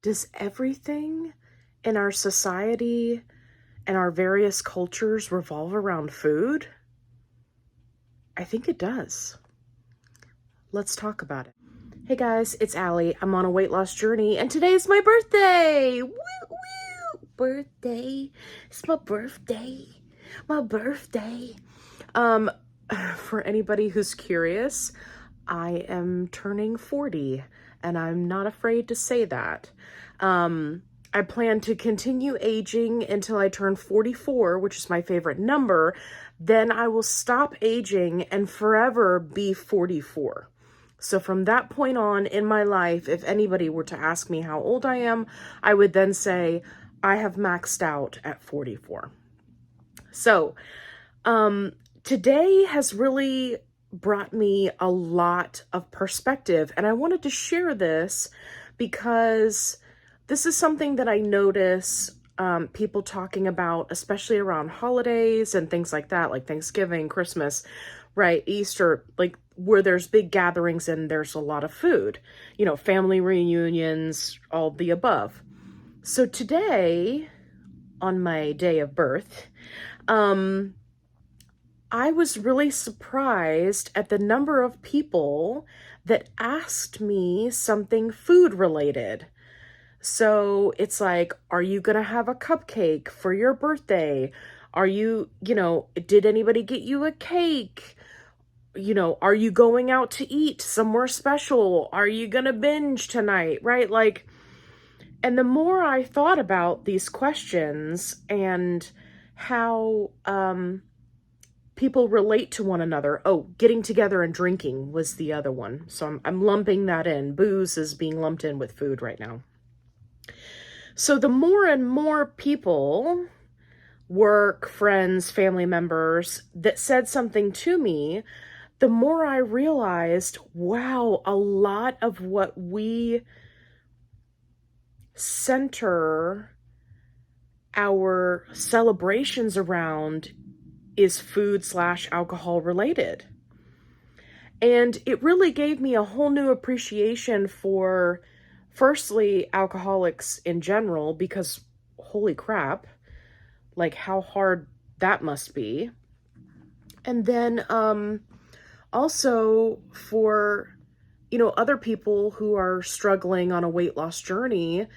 Does everything in our society and our various cultures revolve around food? I think it does. Let's talk about it. Hey guys, it's Allie. I'm on a weight loss journey and today's my birthday! Woo woo! Birthday. It's my birthday. My birthday. For anybody who's curious, I am turning 40 and I'm not afraid to say that. I plan to continue aging until I turn 44, which is my favorite number. Then I will stop aging and forever be 44. So from that point on in my life, if anybody were to ask me how old I am, I would then say I have maxed out at 44. So, today has really brought me a lot of perspective, and I wanted to share this because this is something that I notice people talking about, especially around holidays and things like that, like Thanksgiving, Christmas, right, Easter, like where there's big gatherings and there's a lot of food, you know, family reunions, all the above. So today, on my day of birth, I was really surprised at the number of people that asked me something food related. So it's like, are you going to have a cupcake for your birthday? Are you, did anybody get you a cake? Are you going out to eat somewhere special? Are you going to binge tonight? Right? Like, and the more I thought about these questions and how, people relate to one another. Oh, getting together and drinking was the other one. So I'm lumping that in. Booze is being lumped in with food right now. So the more and more people, work, friends, family members, that said something to me, the more I realized, wow, a lot of what we center our celebrations around is food/alcohol related. And it really gave me a whole new appreciation for, firstly, alcoholics in general, because holy crap, like how hard that must be. And then also for, other people who are struggling on a weight loss journey,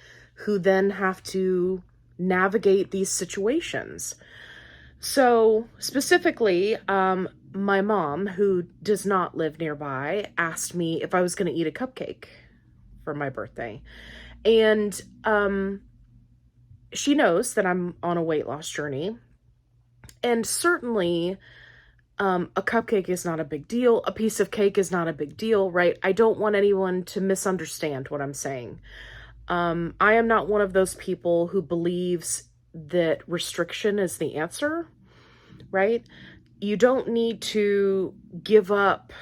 who then have to navigate these situations. So specifically, my mom, who does not live nearby, asked me if I was going to eat a cupcake for my birthday. And she knows that I'm on a weight loss journey. And certainly, a cupcake is not a big deal. A piece of cake is not a big deal, right? I don't want anyone to misunderstand what I'm saying. I am not one of those people who believes that restriction is the answer, right? You don't need to give up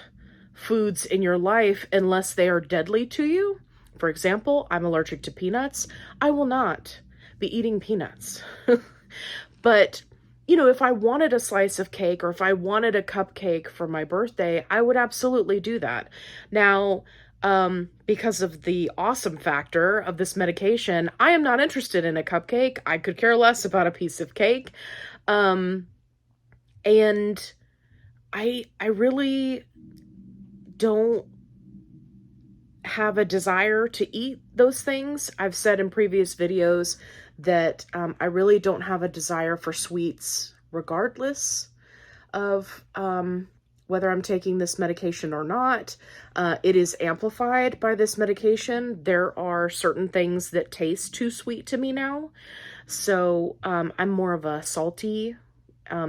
foods in your life unless they are deadly to you. For example, I'm allergic to peanuts. I will not be eating peanuts. But, if I wanted a slice of cake or if I wanted a cupcake for my birthday, I would absolutely do that. Now, because of the awesome factor of this medication, I am not interested in a cupcake. I could care less about a piece of cake. And I really don't have a desire to eat those things. I've said in previous videos that I really don't have a desire for sweets regardless of whether I'm taking this medication or not. It is amplified by this medication. There are certain things that taste too sweet to me now. So I'm more of a salty,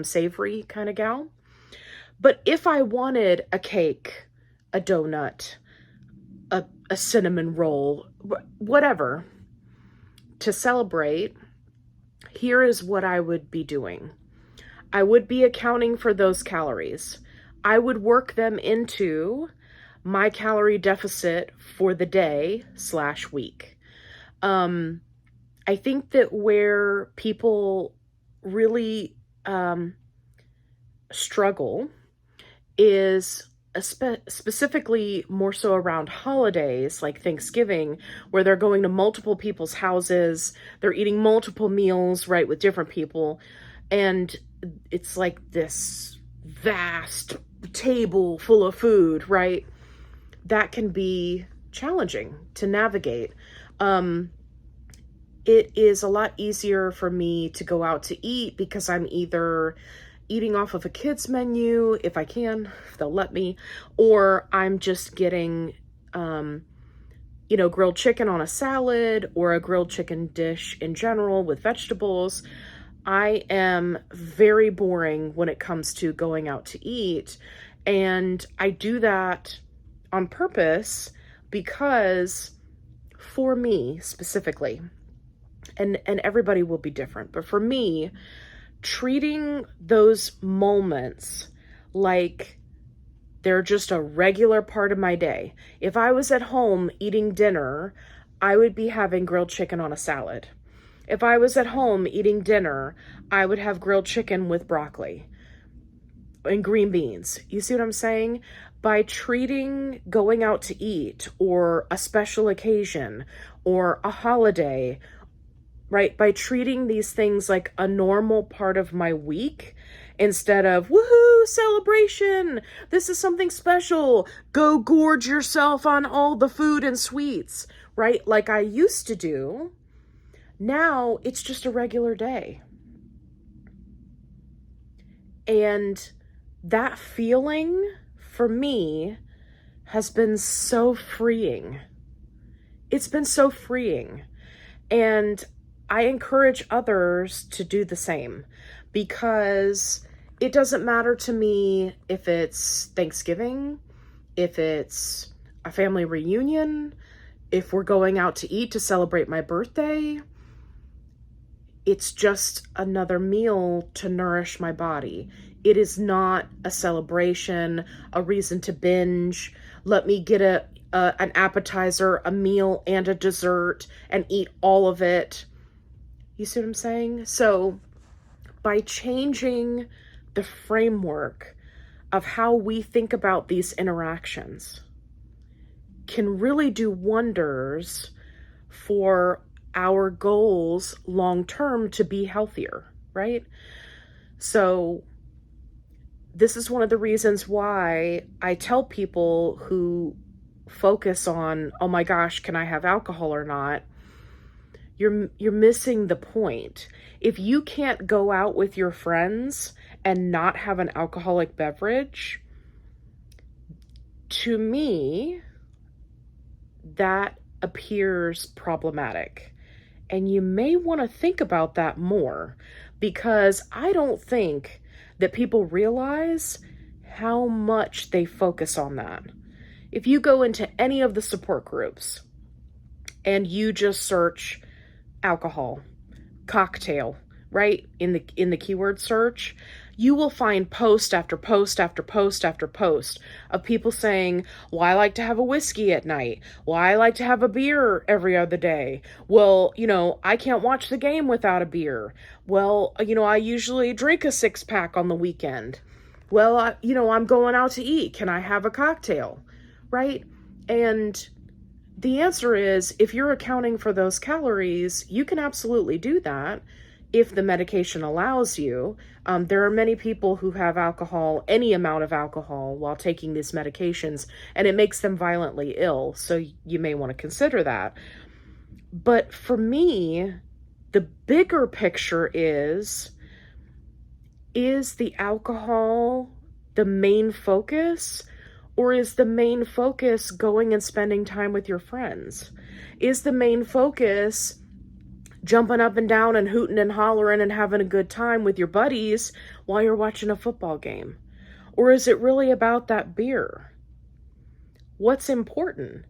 savory kind of gal. But if I wanted a cake, a donut, a cinnamon roll, whatever, to celebrate, here is what I would be doing. I would be accounting for those calories. I would work them into my calorie deficit for the day/week. I think that where people really struggle is specifically more so around holidays like Thanksgiving, where they're going to multiple people's houses, they're eating multiple meals, right, with different people. And it's like this vast table full of food, right? That can be challenging to navigate. It is a lot easier for me to go out to eat because I'm either eating off of a kid's menu, if I can, if they'll let me, or I'm just getting, grilled chicken on a salad or a grilled chicken dish in general with vegetables. I am very boring when it comes to going out to eat. And I do that on purpose because for me specifically, and everybody will be different, but for me, treating those moments like they're just a regular part of my day. If I was at home eating dinner, I would be having grilled chicken on a salad. If I was at home eating dinner, I would have grilled chicken with broccoli and green beans. You see what I'm saying? By treating going out to eat or a special occasion or a holiday, right? By treating these things like a normal part of my week instead of, woohoo, celebration, this is something special, go gorge yourself on all the food and sweets, right? Like I used to do. Now it's just a regular day. And that feeling for me has been so freeing. It's been so freeing. And I encourage others to do the same because it doesn't matter to me if it's Thanksgiving, if it's a family reunion, if we're going out to eat to celebrate my birthday. It's just another meal to nourish my body. It is not a celebration, a reason to binge. Let me get an appetizer, a meal, and a dessert and eat all of it. You see what I'm saying? So by changing the framework of how we think about these interactions can really do wonders for our goals long-term to be healthier, right? So this is one of the reasons why I tell people who focus on, oh my gosh, can I have alcohol or not? You're missing the point. If you can't go out with your friends and not have an alcoholic beverage, to me, that appears problematic. And you may want to think about that more because I don't think that people realize how much they focus on that. If you go into any of the support groups and you just search alcohol, cocktail, right? In the keyword search, you will find post after post after post after post of people saying, well, I like to have a whiskey at night. Well, I like to have a beer every other day. Well, I can't watch the game without a beer. Well, I usually drink a 6-pack on the weekend. Well, I'm going out to eat. Can I have a cocktail? Right? And the answer is, if you're accounting for those calories, you can absolutely do that if the medication allows you. There are many people who have alcohol, any amount of alcohol, while taking these medications, and it makes them violently ill. So you may want to consider that. But for me, the bigger picture is the alcohol the main focus? Or is the main focus going and spending time with your friends? Is the main focus jumping up and down and hooting and hollering and having a good time with your buddies while you're watching a football game? Or is it really about that beer? What's important?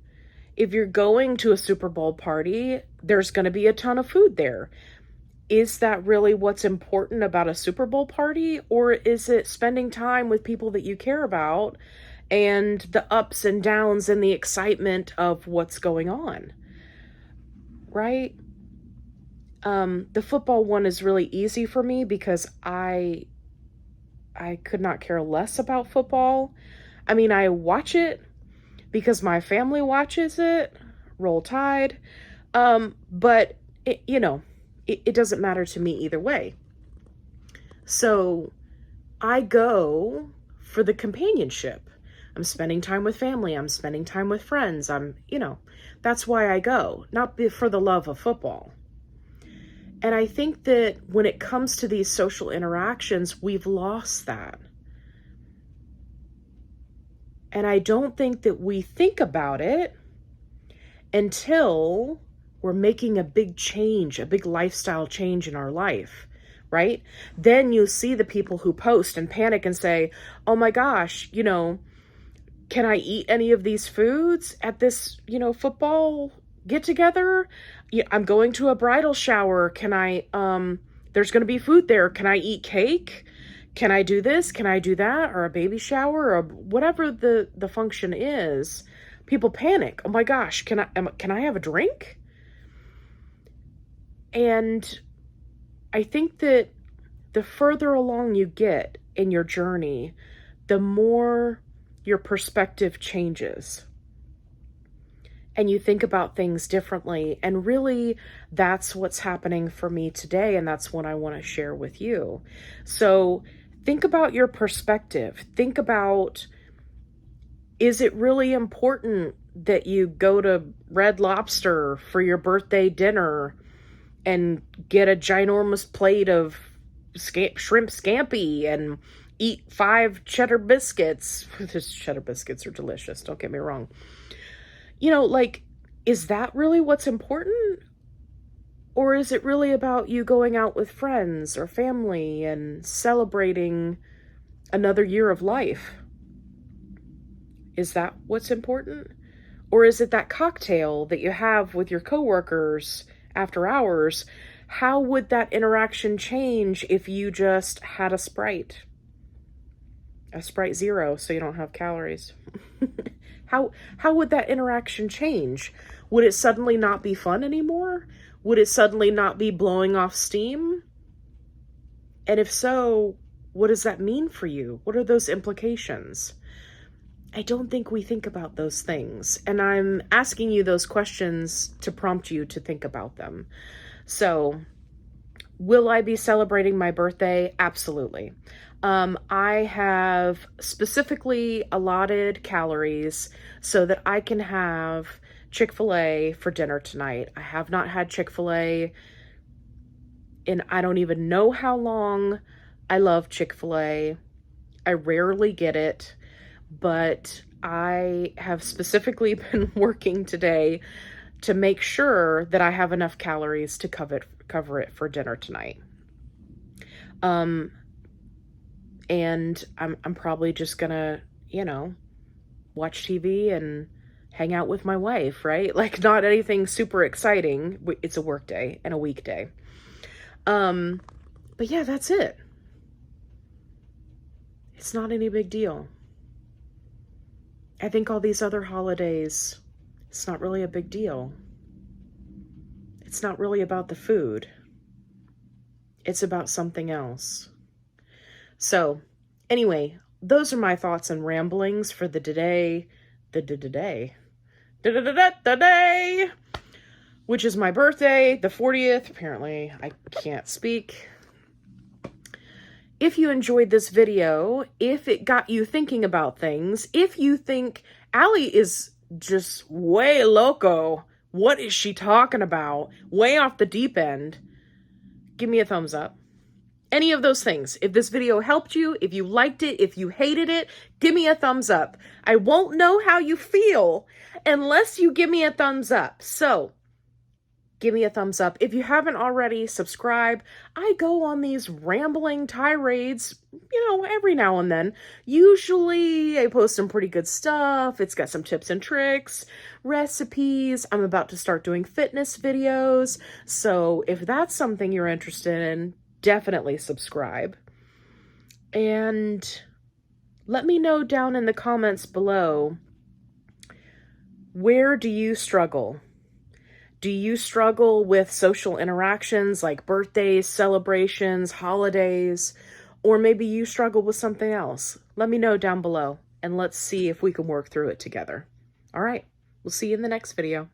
If you're going to a Super Bowl party, there's going to be a ton of food there. Is that really what's important about a Super Bowl party? Or is it spending time with people that you care about and the ups and downs and the excitement of what's going on, right? The football one is really easy for me because I could not care less about football. I mean, I watch it because my family watches it, Roll Tide, but it doesn't matter to me either way. So I go for the companionship. I'm spending time with family. I'm spending time with friends. That's why I go, not for the love of football. And I think that when it comes to these social interactions, we've lost that. And I don't think that we think about it until we're making a big change, a big lifestyle change in our life, right? Then you see the people who post and panic and say, oh my gosh, can I eat any of these foods at this, football get together? I'm going to a bridal shower. Can I, there's going to be food there. Can I eat cake? Can I do this? Can I do that? Or a baby shower or whatever the function is. People panic. Oh my gosh, can I have a drink? And I think that the further along you get in your journey, the more your perspective changes. And you think about things differently. And really, that's what's happening for me today. And that's what I want to share with you. So think about your perspective. Think about, is it really important that you go to Red Lobster for your birthday dinner and get a ginormous plate of shrimp scampi and eat 5 cheddar biscuits? Those cheddar biscuits are delicious, don't get me wrong. Is that really what's important? Or is it really about you going out with friends or family and celebrating another year of life? Is that what's important? Or is it that cocktail that you have with your coworkers after hours? How would that interaction change if you just had a Sprite? A Sprite Zero, so you don't have calories. How would that interaction change? Would it suddenly not be fun anymore? Would it suddenly not be blowing off steam? And if so, what does that mean for you? What are those implications? I don't think we think about those things. And I'm asking you those questions to prompt you to think about them. So, will I be celebrating my birthday? Absolutely. I have specifically allotted calories so that I can have Chick-fil-A for dinner tonight. I have not had Chick-fil-A in I don't even know how long. I love Chick-fil-A. I rarely get it, but I have specifically been working today to make sure that I have enough calories to cover it for dinner tonight. And I'm probably just gonna, watch TV and hang out with my wife, right? Like, not anything super exciting. It's a work day and a weekday. But yeah, that's it. It's not any big deal. I think all these other holidays, it's not really a big deal. It's not really about the food. It's about something else. So, anyway, those are my thoughts and ramblings for the day, which is my birthday, the 40th. Apparently, I can't speak. If you enjoyed this video, if it got you thinking about things, if you think Allie is just way loco, what is she talking about? Way off the deep end, give me a thumbs up. Any of those things. If this video helped you, if you liked it, if you hated it, give me a thumbs up. I won't know how you feel unless you give me a thumbs up. So, give me a thumbs up. If you haven't already, subscribe. I go on these rambling tirades, every now and then. Usually, I post some pretty good stuff. It's got some tips and tricks, recipes. I'm about to start doing fitness videos. So, if that's something you're interested in, definitely subscribe. And let me know down in the comments below, where do you struggle? Do you struggle with social interactions like birthdays, celebrations, holidays, or maybe you struggle with something else? Let me know down below. and let's see if we can work through it together. All right, we'll see you in the next video.